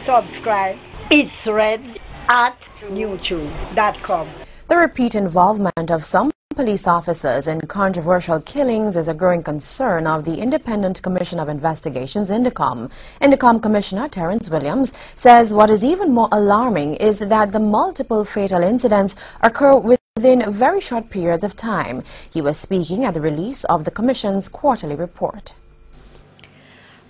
subscribe. It's red at youtube.com. The repeat involvement of some police officers in controversial killings is a growing concern of the Independent Commission of Investigations, INDECOM. INDECOM Commissioner Terrence Williams says what is even more alarming is that the multiple fatal incidents occur within very short periods of time. He was speaking at the release of the Commission's quarterly report.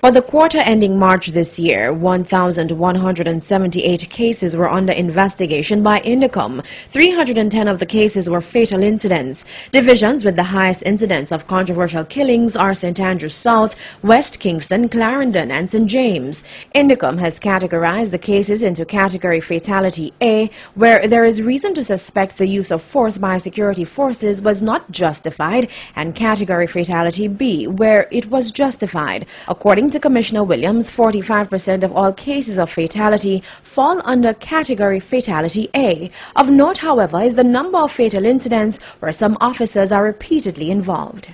For the quarter ending March this year, 1,178 cases were under investigation by INDECOM. 310 of the cases were fatal incidents. Divisions with the highest incidence of controversial killings are St. Andrews South, West Kingston, Clarendon, and St. James. INDECOM has categorized the cases into Category Fatality A, where there is reason to suspect the use of force by security forces was not justified, and Category Fatality B, where it was justified. According to Commissioner Williams, 45% of all cases of fatality fall under Category Fatality A. Of note, however, is the number of fatal incidents where some officers are repeatedly involved.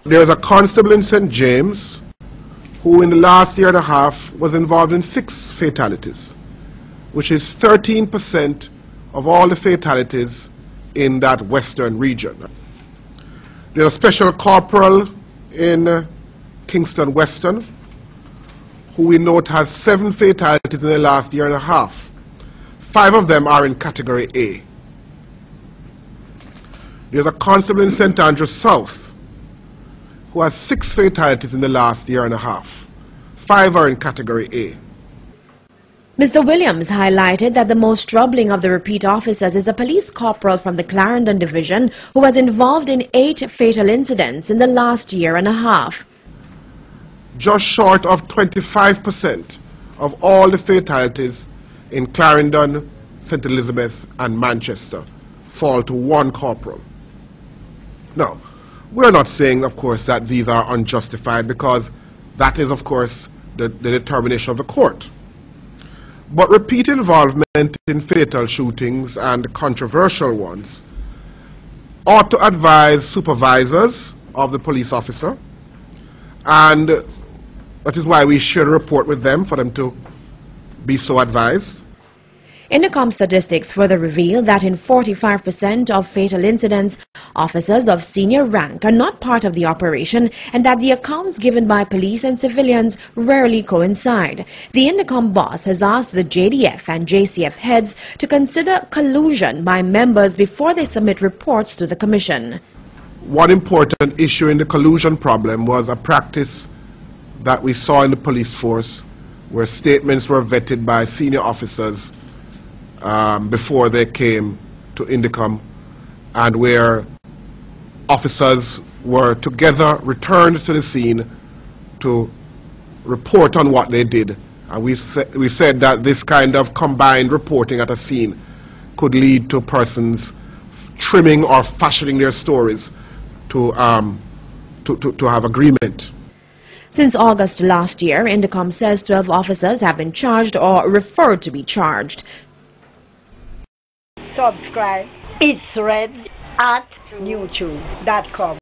There is a constable in St. James who in the last year and a half was involved in 6 fatalities, which is 13% of all the fatalities in that western region. There's a special corporal in Kingston Western who we note has 7 fatalities in the last year and a half. 5 of them are in Category A. There's a constable in St. Andrews South who has 6 fatalities in the last year and a half. 5 are in Category A. Mr. Williams highlighted that the most troubling of the repeat officers is a police corporal from the Clarendon Division who was involved in 8 fatal incidents in the last year and a half. Just short of 25% of all the fatalities in Clarendon, St. Elizabeth and Manchester fall to one corporal. Now, we're not saying, of course, that these are unjustified, because that is, of course, the determination of the court. But repeat involvement in fatal shootings and controversial ones ought to advise supervisors of the police officer, and that is why we share a report with them, for them to be so advised. INDECOM statistics further reveal that in 45% of fatal incidents, officers of senior rank are not part of the operation, and that the accounts given by police and civilians rarely coincide. The INDECOM boss has asked the JDF and JCF heads to consider collusion by members before they submit reports to the Commission. One important issue in the collusion problem was a practice that we saw in the police force, where statements were vetted by senior officers before they came to INDECOM, and where officers were together returned to the scene to report on what they did. And we said that this kind of combined reporting at a scene could lead to persons trimming or fashioning their stories to have agreement. Since August last year, INDECOM says 12 officers have been charged or referred to be charged. Subscribe. It's red at youtube.com.